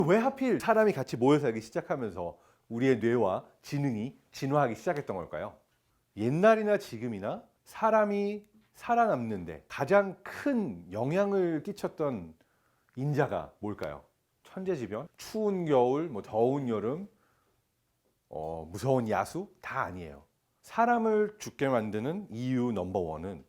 왜 하필 사람이 같이 모여 살기 시작하면서 우리의 뇌와 지능이 진화하기 시작했던 걸까요? 옛날이나 지금이나 사람이 살아남는데 가장 큰 영향을 끼쳤던 인자가 뭘까요? 천재지변, 추운 겨울, 더운 여름, 무서운 야수 다 아니에요. 사람을 죽게 만드는 이유 넘버원은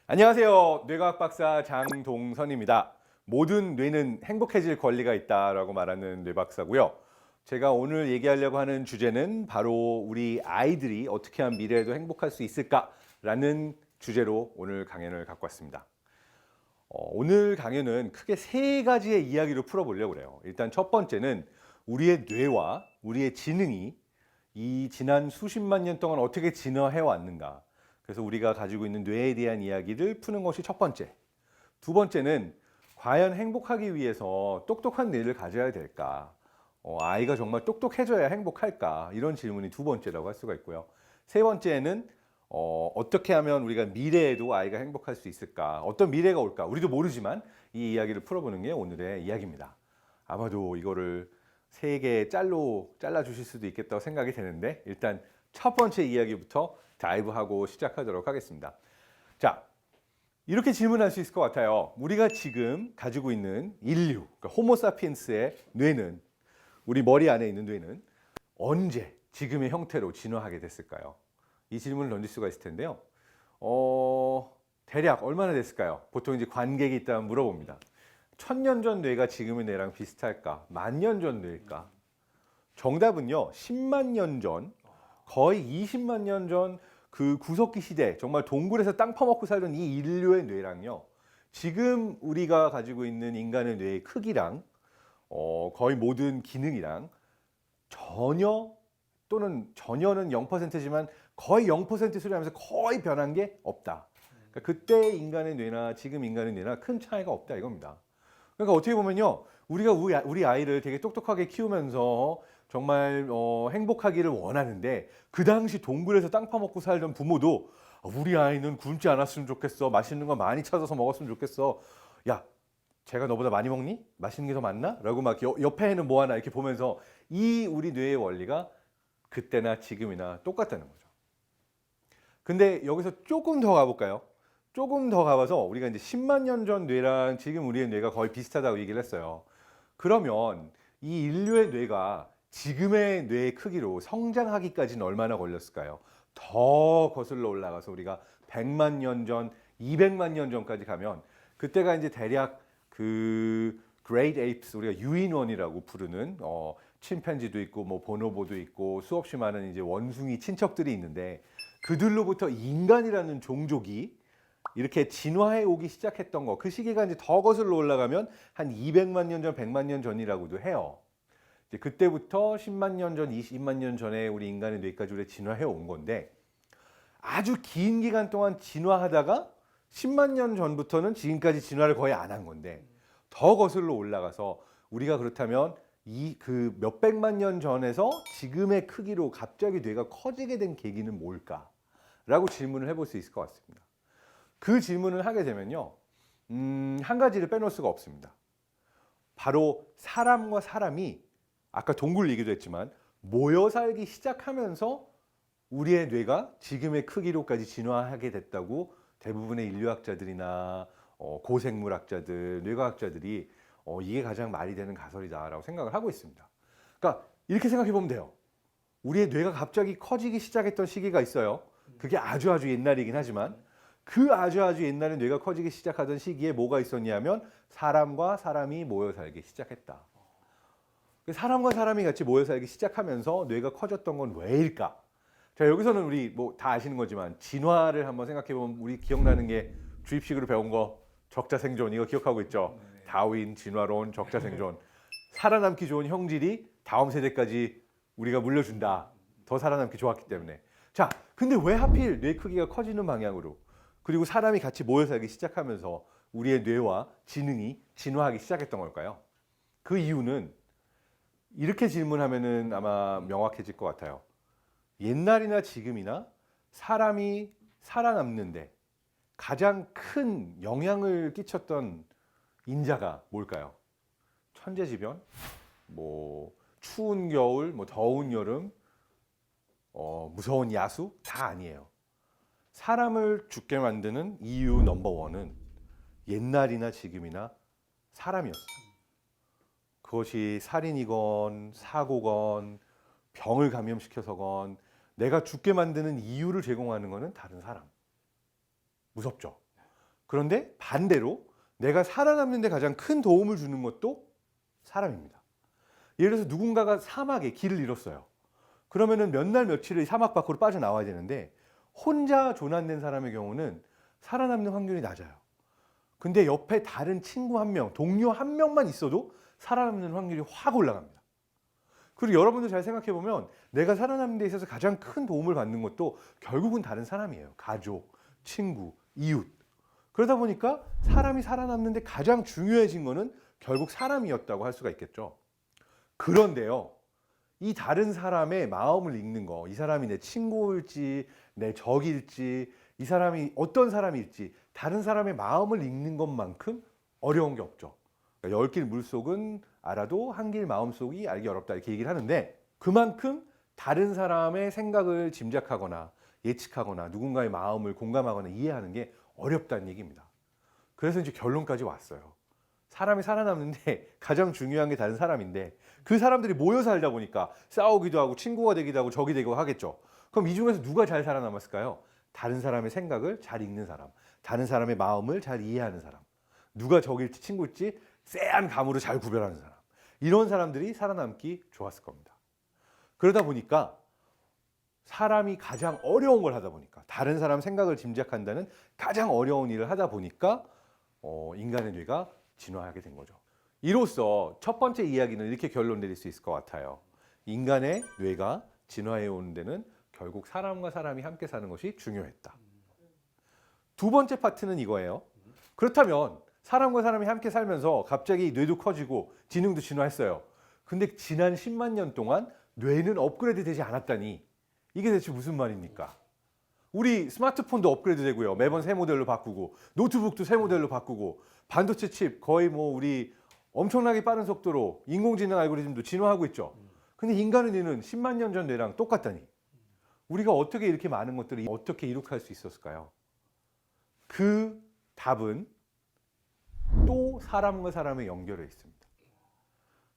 안녕하세요. 뇌과학 박사 장동선입니다. 모든 뇌는 행복해질 권리가 있다라고 말하는 뇌박사고요. 제가 오늘 얘기하려고 하는 주제는 바로 우리 아이들이 어떻게 하면 미래에도 행복할 수 있을까라는 주제로 오늘 강연을 갖고 왔습니다. 오늘 강연은 크게 세 가지의 이야기로 풀어보려고 그래요. 일단 첫 번째는 우리의 뇌와 우리의 지능이 이 지난 수십만 년 동안 어떻게 진화해 왔는가. 그래서 우리가 가지고 있는 뇌에 대한 이야기를 푸는 것이 첫 번째. 두 번째는 과연 행복하기 위해서 똑똑한 뇌를 가져야 될까? 아이가 정말 똑똑해져야 행복할까? 이런 질문이 두 번째라고 할 수가 있고요. 세 번째는 어떻게 하면 우리가 미래에도 아이가 행복할 수 있을까? 어떤 미래가 올까? 우리도 모르지만 이 이야기를 풀어보는 게 오늘의 이야기입니다. 아마도 이거를 세 개의 짤로 잘라주실 수도 있겠다고 생각이 되는데 일단 첫 번째 이야기부터 다이브하고 시작하도록 하겠습니다. 자, 이렇게 질문할 수 있을 것 같아요. 우리가 지금 가지고 있는 인류, 그러니까 호모사피엔스의 뇌는, 우리 머리 안에 있는 뇌는 언제 지금의 형태로 진화하게 됐을까요? 이 질문을 던질 수가 있을 텐데요. 대략 얼마나 됐을까요? 보통 이제 관객이 있다면 물어봅니다. 1000년 전 뇌가 지금의 뇌랑 비슷할까? 10,000년 전 뇌일까? 정답은요, 10만 년 전, 거의 20만 년 전 그 구석기 시대, 정말 동굴에서 땅 파먹고 살던 이 인류의 뇌랑요, 지금 우리가 가지고 있는 인간의 뇌의 크기랑 거의 모든 기능이랑 전혀 또는 전혀는 0%지만 거의 0% 수준하면서 거의 변한 게 없다. 그러니까 그때 인간의 뇌나 지금 인간의 뇌나 큰 차이가 없다 이겁니다. 그러니까 어떻게 보면요, 우리가 우리 아이를 되게 똑똑하게 키우면서 정말 행복하기를 원하는데 그 당시 동굴에서 땅 파먹고 살던 부모도 우리 아이는 굶지 않았으면 좋겠어. 맛있는 거 많이 찾아서 먹었으면 좋겠어. 야, 제가 너보다 많이 먹니? 맛있는 게 더 많나? 라고 막 옆에는 뭐 하나 이렇게 보면서 이 우리 뇌의 원리가 그때나 지금이나 똑같다는 거죠. 근데 여기서 조금 더 가볼까요? 조금 더 가봐서 우리가 이제 10만 년 전 뇌랑 지금 우리의 뇌가 거의 비슷하다고 얘기를 했어요. 그러면 이 인류의 뇌가 지금의 뇌의 크기로 성장하기까지는 얼마나 걸렸을까요? 더 거슬러 올라가서 우리가 100만 년 전, 200만 년 전까지 가면 그때가 이제 대략 그 Great Apes, 우리가 유인원이라고 부르는 침팬지도 있고 뭐 보노보도 있고 수없이 많은 이제 원숭이 친척들이 있는데 그들로부터 인간이라는 종족이 이렇게 진화해 오기 시작했던 거, 그 시기가 이제 더 거슬러 올라가면 한 200만 년 전, 100만 년 전이라고도 해요. 이제 그때부터 10만 년 전, 20만 년 전에 우리 인간의 뇌까지 우리 진화해 온 건데 아주 긴 기간 동안 진화하다가 10만 년 전부터는 지금까지 진화를 거의 안 한 건데 더 거슬러 올라가서 우리가 그렇다면 이 그 몇백만 년 전에서 지금의 크기로 갑자기 뇌가 커지게 된 계기는 뭘까? 라고 질문을 해볼 수 있을 것 같습니다. 그 질문을 하게 되면요, 한 가지를 빼놓을 수가 없습니다. 바로 사람과 사람이 아까 동굴 얘기도 했지만 모여 살기 시작하면서 우리의 뇌가 지금의 크기로까지 진화하게 됐다고 대부분의 인류학자들이나 고생물학자들, 뇌과학자들이 이게 가장 말이 되는 가설이다라고 생각을 하고 있습니다. 그러니까 이렇게 생각해 보면 돼요. 우리의 뇌가 갑자기 커지기 시작했던 시기가 있어요. 그게 아주 옛날이긴 하지만 그 아주 옛날에 뇌가 커지기 시작하던 시기에 뭐가 있었냐면 사람과 사람이 모여 살기 시작했다. 사람과 사람이 같이 모여 살기 시작하면서 뇌가 커졌던 건 왜일까? 자, 여기서는 우리 뭐 다 아시는 거지만 진화를 한번 생각해 보면 우리 기억나는 게 주입식으로 배운 거 적자생존, 이거 기억하고 있죠? 다윈, 진화론, 적자생존. 살아남기 좋은 형질이 다음 세대까지 우리가 물려준다. 더 살아남기 좋았기 때문에. 자, 근데 왜 하필 뇌 크기가 커지는 방향으로 그리고 사람이 같이 모여 살기 시작하면서 우리의 뇌와 지능이 진화하기 시작했던 걸까요? 그 이유는 이렇게 질문하면은 아마 명확해질 것 같아요. 옛날이나 지금이나 사람이 살아남는데 가장 큰 영향을 끼쳤던 인자가 뭘까요? 천재지변, 뭐 추운 겨울, 뭐 더운 여름, 무서운 야수 다 아니에요. 사람을 죽게 만드는 이유 넘버 원은 옛날이나 지금이나 사람이었어요. 그것이 살인이건 사고건 병을 감염시켜서건 내가 죽게 만드는 이유를 제공하는 것은 다른 사람. 무섭죠. 그런데 반대로 내가 살아남는 데 가장 큰 도움을 주는 것도 사람입니다. 예를 들어서 누군가가 사막에 길을 잃었어요. 그러면은 몇 날 며칠을 사막 밖으로 빠져나와야 되는데 혼자 조난된 사람의 경우는 살아남는 확률이 낮아요. 근데 옆에 다른 친구 한 명, 동료 한 명만 있어도 살아남는 확률이 확 올라갑니다. 그리고 여러분도 잘 생각해 보면 내가 살아남는 데 있어서 가장 큰 도움을 받는 것도 결국은 다른 사람이에요. 가족, 친구, 이웃. 그러다 보니까 사람이 살아남는 데 가장 중요해진 거는 결국 사람이었다고 할 수가 있겠죠. 그런데요, 이 다른 사람의 마음을 읽는 거, 이 사람이 내 친구일지 내 적일지 이 사람이 어떤 사람일지 다른 사람의 마음을 읽는 것만큼 어려운 게 없죠. 그러니까 10길 물속은 알아도 한 길 마음속이 알기 어렵다 이렇게 얘기를 하는데 그만큼 다른 사람의 생각을 짐작하거나 예측하거나 누군가의 마음을 공감하거나 이해하는 게 어렵다는 얘기입니다. 그래서 이제 결론까지 왔어요. 사람이 살아남는데 가장 중요한 게 다른 사람인데 그 사람들이 모여 살다 보니까 싸우기도 하고 친구가 되기도 하고 적이 되고 하겠죠. 그럼 이 중에서 누가 잘 살아남았을까요? 다른 사람의 생각을 잘 읽는 사람, 다른 사람의 마음을 잘 이해하는 사람, 누가 적일지 친구일지 쎄한 감으로 잘 구별하는 사람, 이런 사람들이 살아남기 좋았을 겁니다. 그러다 보니까 사람이 가장 어려운 걸 하다 보니까 다른 사람 생각을 짐작한다는 가장 어려운 일을 하다 보니까 인간의 뇌가 진화하게 된 거죠. 이로써 첫 번째 이야기는 이렇게 결론 내릴 수 있을 것 같아요. 인간의 뇌가 진화해 오는 데는 결국 사람과 사람이 함께 사는 것이 중요했다. 두 번째 파트는 이거예요. 그렇다면 사람과 사람이 함께 살면서 갑자기 뇌도 커지고 지능도 진화했어요. 근데 지난 10만 년 동안 뇌는 업그레이드 되지 않았다니 이게 대체 무슨 말입니까? 우리 스마트폰도 업그레이드 되고요. 매번 새 모델로 바꾸고 노트북도 새 모델로 바꾸고 반도체 칩 거의 뭐 우리 엄청나게 빠른 속도로 인공지능 알고리즘도 진화하고 있죠. 근데 인간의 뇌는 10만 년 전 뇌랑 똑같다니 우리가 어떻게 이렇게 많은 것들을 어떻게 이룩할 수 있었을까요? 그 답은 또 사람과 사람의 연결에 있습니다.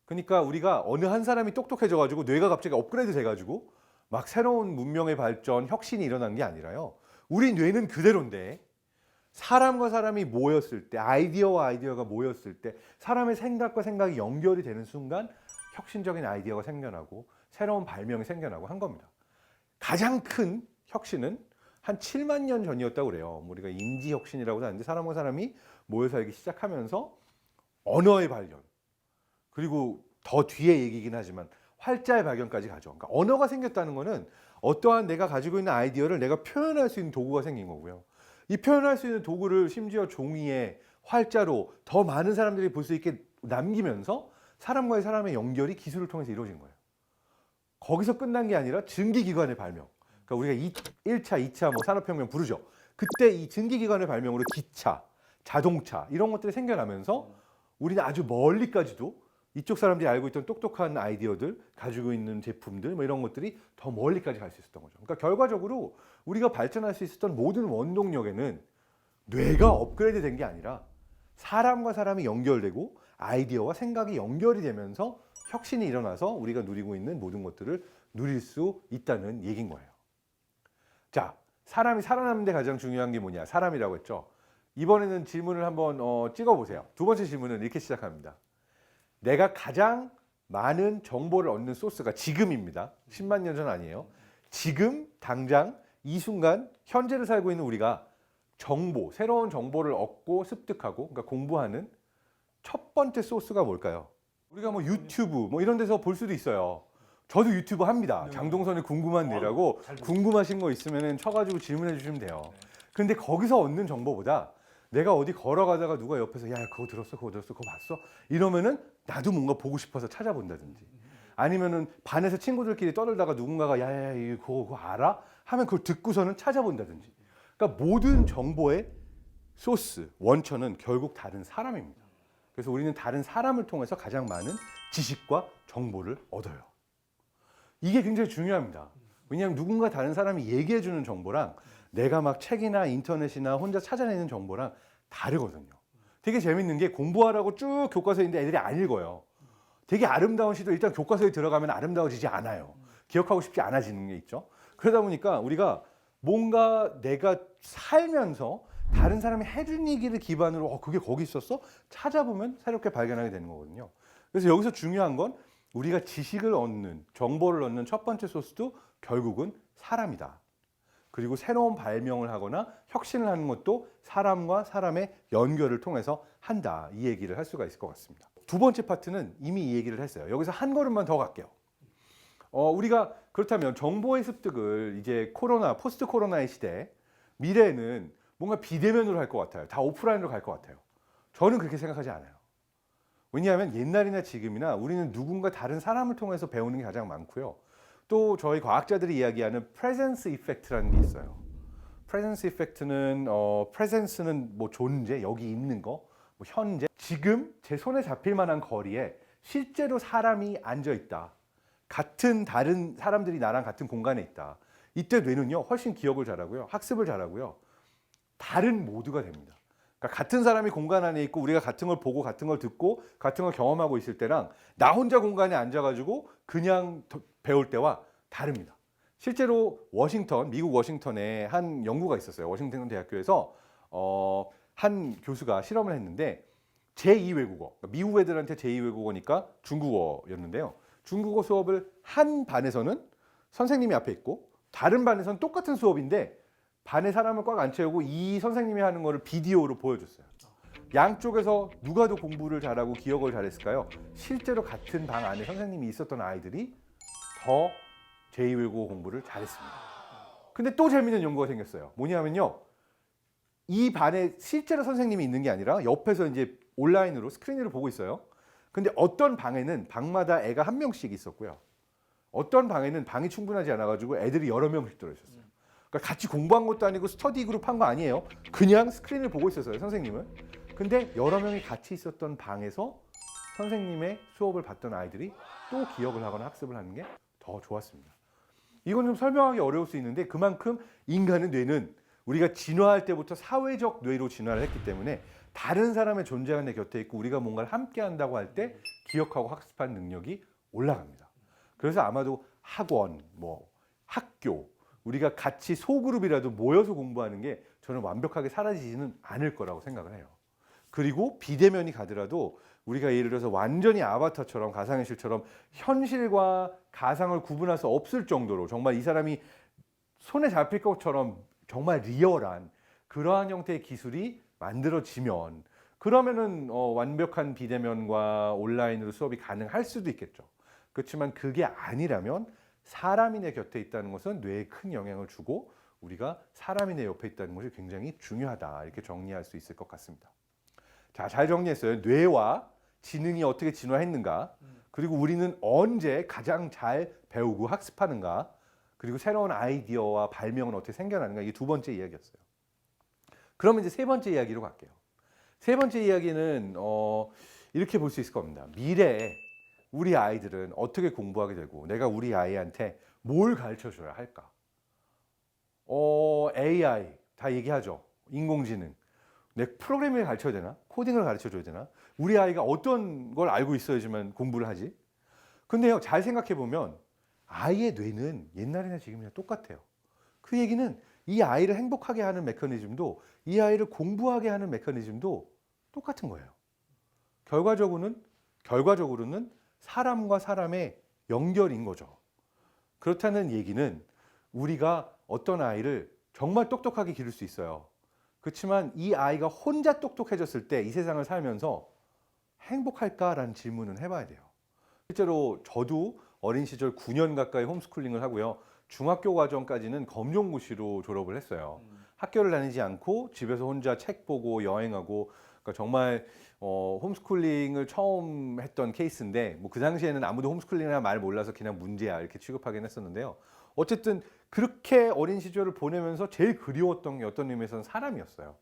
그러니까 우리가 어느 한 사람이 똑똑해져가지고 뇌가 갑자기 업그레이드 돼가지고 막 새로운 문명의 발전, 혁신이 일어난 게 아니라요. 우리 뇌는 그대로인데 사람과 사람이 모였을 때, 아이디어와 아이디어가 모였을 때 사람의 생각과 생각이 연결이 되는 순간 혁신적인 아이디어가 생겨나고 새로운 발명이 생겨나고 한 겁니다. 가장 큰 혁신은 한 7만 년 전이었다고 그래요. 우리가 인지혁신이라고도 하는데 사람과 사람이 모여 살기 시작하면서 언어의 발견, 그리고 더 뒤에 얘기긴 하지만 활자의 발견까지 가죠. 그러니까 언어가 생겼다는 거는 어떠한 내가 가지고 있는 아이디어를 내가 표현할 수 있는 도구가 생긴 거고요. 이 표현할 수 있는 도구를 심지어 종이에 활자로 더 많은 사람들이 볼 수 있게 남기면서 사람과의 사람의 연결이 기술을 통해서 이루어진 거예요. 거기서 끝난 게 아니라 증기기관의 발명. 그러니까 우리가 1차, 2차 뭐 산업혁명 부르죠. 그때 이 증기기관의 발명으로 기차, 자동차 이런 것들이 생겨나면서 우리는 아주 멀리까지도 이쪽 사람들이 알고 있던 똑똑한 아이디어들, 가지고 있는 제품들 뭐 이런 것들이 더 멀리까지 갈 수 있었던 거죠. 그러니까 결과적으로 우리가 발전할 수 있었던 모든 원동력에는 뇌가 업그레이드 된 게 아니라 사람과 사람이 연결되고 아이디어와 생각이 연결이 되면서 혁신이 일어나서 우리가 누리고 있는 모든 것들을 누릴 수 있다는 얘기인 거예요. 자, 사람이 살아남는 데 가장 중요한 게 뭐냐? 사람이라고 했죠. 이번에는 질문을 한번 찍어보세요. 두 번째 질문은 이렇게 시작합니다. 내가 가장 많은 정보를 얻는 소스가 지금입니다. 10만 년 전 아니에요. 지금 당장 이 순간 현재를 살고 있는 우리가 정보, 새로운 정보를 얻고 습득하고 그러니까 공부하는 첫 번째 소스가 뭘까요? 우리가 뭐 유튜브 뭐 이런 데서 볼 수도 있어요. 저도 유튜브 합니다. 장동선의 궁금한 뇌라고 궁금하신 거 있으면 쳐가지고 질문해 주시면 돼요. 근데 거기서 얻는 정보보다 내가 어디 걸어가다가 누가 옆에서 야 그거 들었어 그거 들었어 그거 봤어 이러면은 나도 뭔가 보고 싶어서 찾아본다든지 아니면은 반에서 친구들끼리 떠들다가 누군가가 야야야 이거 그거 알아? 하면 그걸 듣고서는 찾아본다든지 그러니까 모든 정보의 소스 원천은 결국 다른 사람입니다. 그래서 우리는 다른 사람을 통해서 가장 많은 지식과 정보를 얻어요. 이게 굉장히 중요합니다. 왜냐하면 누군가 다른 사람이 얘기해 주는 정보랑 내가 막 책이나 인터넷이나 혼자 찾아내는 정보랑 다르거든요. 되게 재밌는 게 공부하라고 쭉 교과서에 있는데 애들이 안 읽어요. 되게 아름다운 시도 일단 교과서에 들어가면 아름다워지지 않아요. 기억하고 싶지 않아지는 게 있죠. 그러다 보니까 우리가 뭔가 내가 살면서 다른 사람이 해준 얘기를 기반으로 그게 거기 있었어? 찾아보면 새롭게 발견하게 되는 거거든요. 그래서 여기서 중요한 건 우리가 지식을 얻는, 정보를 얻는 첫 번째 소스도 결국은 사람이다. 그리고 새로운 발명을 하거나 혁신을 하는 것도 사람과 사람의 연결을 통해서 한다. 이 얘기를 할 수가 있을 것 같습니다. 두 번째 파트는 이미 이 얘기를 했어요. 여기서 한 걸음만 더 갈게요. 우리가 그렇다면 정보의 습득을 이제 포스트 코로나의 시대, 미래에는 뭔가 비대면으로 할 것 같아요. 다 오프라인으로 갈 것 같아요. 저는 그렇게 생각하지 않아요. 왜냐하면 옛날이나 지금이나 우리는 누군가 다른 사람을 통해서 배우는 게 가장 많고요. 또 저희 과학자들이 이야기하는 프레젠스 이펙트라는 게 있어요. 프레젠스 이펙트는 프레젠스는 뭐 존재, 여기 있는 거, 뭐 현재, 지금 제 손에 잡힐 만한 거리에 실제로 사람이 앉아 있다. 같은 다른 사람들이 나랑 같은 공간에 있다. 이때 뇌는요 훨씬 기억을 잘하고요, 학습을 잘하고요, 다른 모드가 됩니다. 그러니까 같은 사람이 공간 안에 있고 우리가 같은 걸 보고 같은 걸 듣고 같은 걸 경험하고 있을 때랑 나 혼자 공간에 앉아가지고 그냥 배울 때와 다릅니다. 실제로 미국 워싱턴에 한 연구가 있었어요. 워싱턴 대학교에서 한 교수가 실험을 했는데 제2외국어, 미국 애들한테 제2외국어니까 중국어였는데요. 중국어 수업을 한 반에서는 선생님이 앞에 있고 다른 반에서는 똑같은 수업인데 반에 사람을 꽉 안 채우고 이 선생님이 하는 거를 비디오로 보여줬어요. 양쪽에서 누가 더 공부를 잘하고 기억을 잘했을까요? 실제로 같은 방 안에 선생님이 있었던 아이들이 더 제2외국어 공부를 잘했습니다. 근데 또 재밌는 연구가 생겼어요. 뭐냐면요, 이 반에 실제로 선생님이 있는 게 아니라 옆에서 이제 온라인으로 스크린으로 보고 있어요. 근데 어떤 방에는 방마다 애가 한 명씩 있었고요. 어떤 방에는 방이 충분하지 않아가지고 애들이 여러 명씩 들어있었어요. 그러니까 같이 공부한 것도 아니고 스터디 그룹 한 거 아니에요. 그냥 스크린을 보고 있었어요, 선생님은. 근데 여러 명이 같이 있었던 방에서 선생님의 수업을 받던 아이들이 또 기억을 하거나 학습을 하는 게 더 좋았습니다. 이건 좀 설명하기 어려울 수 있는데 그만큼 인간의 뇌는 우리가 진화할 때부터 사회적 뇌로 진화를 했기 때문에 다른 사람의 존재가 내 곁에 있고 우리가 뭔가를 함께 한다고 할 때 기억하고 학습하는 능력이 올라갑니다. 그래서 아마도 학원, 학교, 우리가 같이 소그룹이라도 모여서 공부하는 게 저는 완벽하게 사라지지는 않을 거라고 생각을 해요. 그리고 비대면이 가더라도 우리가 예를 들어서 완전히 아바타처럼 가상현실처럼 현실과 가상을 구분할 수 없을 정도로 정말 이 사람이 손에 잡힐 것처럼 정말 리얼한 그러한 형태의 기술이 만들어지면 그러면은 완벽한 비대면과 온라인으로 수업이 가능할 수도 있겠죠. 그렇지만 그게 아니라면 사람이 내 곁에 있다는 것은 뇌에 큰 영향을 주고 우리가 사람이 내 옆에 있다는 것이 굉장히 중요하다, 이렇게 정리할 수 있을 것 같습니다. 자, 잘 정리했어요. 뇌와 지능이 어떻게 진화했는가, 그리고 우리는 언제 가장 잘 배우고 학습하는가, 그리고 새로운 아이디어와 발명은 어떻게 생겨나는가, 이게 두 번째 이야기였어요. 그러면 이제 세 번째 이야기로 갈게요. 세 번째 이야기는 이렇게 볼 수 있을 겁니다. 미래에 우리 아이들은 어떻게 공부하게 되고 내가 우리 아이한테 뭘 가르쳐줘야 할까? AI 다 얘기하죠. 인공지능. 내 프로그래밍을 가르쳐야 되나? 코딩을 가르쳐줘야 되나? 우리 아이가 어떤 걸 알고 있어야지만 공부를 하지? 근데요, 잘 생각해보면 아이의 뇌는 옛날이나 지금이나 똑같아요. 그 얘기는 이 아이를 행복하게 하는 메커니즘도 이 아이를 공부하게 하는 메커니즘도 똑같은 거예요. 결과적으로는 사람과 사람의 연결인 거죠. 그렇다는 얘기는 우리가 어떤 아이를 정말 똑똑하게 기를 수 있어요. 그렇지만 이 아이가 혼자 똑똑해졌을 때 이 세상을 살면서 행복할까라는 질문은 해봐야 돼요. 실제로 저도 어린 시절 9년 가까이 홈스쿨링을 하고요. 중학교 과정까지는 검정고시로 졸업을 했어요. 학교를 다니지 않고 집에서 혼자 책 보고 여행하고, 그러니까 정말 홈스쿨링을 처음 했던 케이스인데, 그 당시에는 아무도 홈스쿨링이라는 말 몰라서 그냥 문제야 이렇게 취급하긴 했었는데요. 어쨌든 그렇게 어린 시절을 보내면서 제일 그리웠던 게 어떤 의미에서는 사람이었어요.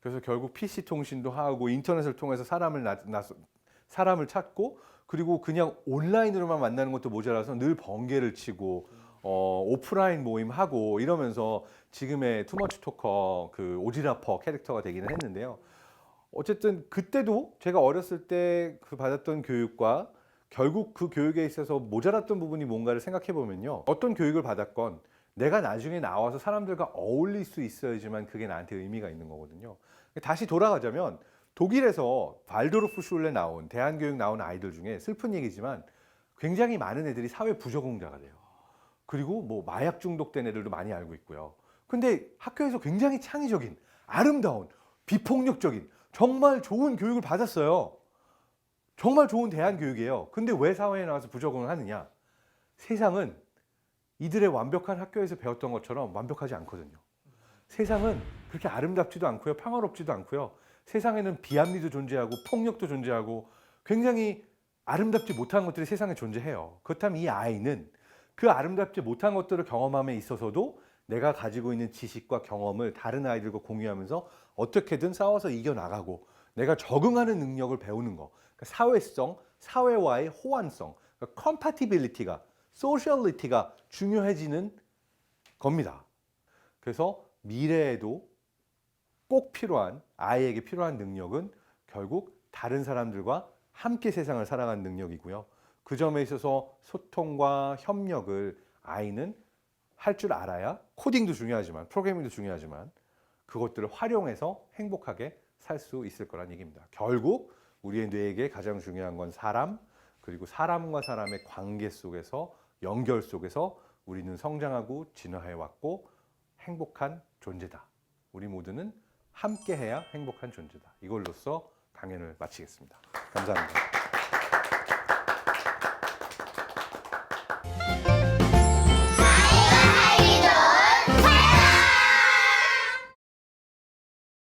그래서 결국 PC 통신도 하고 인터넷을 통해서 사람을 찾고 그리고 그냥 온라인으로만 만나는 것도 모자라서 늘 번개를 치고 오프라인 모임하고 이러면서 지금의 투머치 토커 그 오지라퍼 캐릭터가 되기는 했는데요. 어쨌든 그때도 제가 어렸을 때 그 받았던 교육과 결국 그 교육에 있어서 모자랐던 부분이 뭔가를 생각해 보면요. 어떤 교육을 받았건 내가 나중에 나와서 사람들과 어울릴 수 있어야지만 그게 나한테 의미가 있는 거거든요. 다시 돌아가자면 독일에서 발도르프 슐레 나온 대한교육 나온 아이들 중에 슬픈 얘기지만 굉장히 많은 애들이 사회 부적응자가 돼요. 그리고 뭐 마약 중독된 애들도 많이 알고 있고요. 근데 학교에서 굉장히 창의적인, 아름다운, 비폭력적인 정말 좋은 교육을 받았어요. 정말 좋은 대한교육이에요. 근데 왜 사회에 나와서 부적응을 하느냐? 세상은 이들의 완벽한 학교에서 배웠던 것처럼 완벽하지 않거든요. 세상은 그렇게 아름답지도 않고요. 평화롭지도 않고요. 세상에는 비합리도 존재하고 폭력도 존재하고 굉장히 아름답지 못한 것들이 세상에 존재해요. 그렇다면 이 아이는 그 아름답지 못한 것들을 경험함에 있어서도 내가 가지고 있는 지식과 경험을 다른 아이들과 공유하면서 어떻게든 싸워서 이겨나가고 내가 적응하는 능력을 배우는 거. 그러니까 사회성, 사회와의 호환성, 그러니까 컴파티빌리티가, 소셜리티가 중요해지는 겁니다. 그래서 미래에도 꼭 필요한, 아이에게 필요한 능력은 결국 다른 사람들과 함께 세상을 살아가는 능력이고요. 그 점에 있어서 소통과 협력을 아이는 할 줄 알아야 코딩도 중요하지만 프로그래밍도 중요하지만 그것들을 활용해서 행복하게 살 수 있을 거란 얘기입니다. 결국 우리의 뇌에게 가장 중요한 건 사람, 그리고 사람과 사람의 관계 속에서 연결 속에서 우리는 성장하고 진화해 왔고 행복한 존재다. 우리 모두는 함께해야 행복한 존재다. 이걸로써 강연을 마치겠습니다. 감사합니다.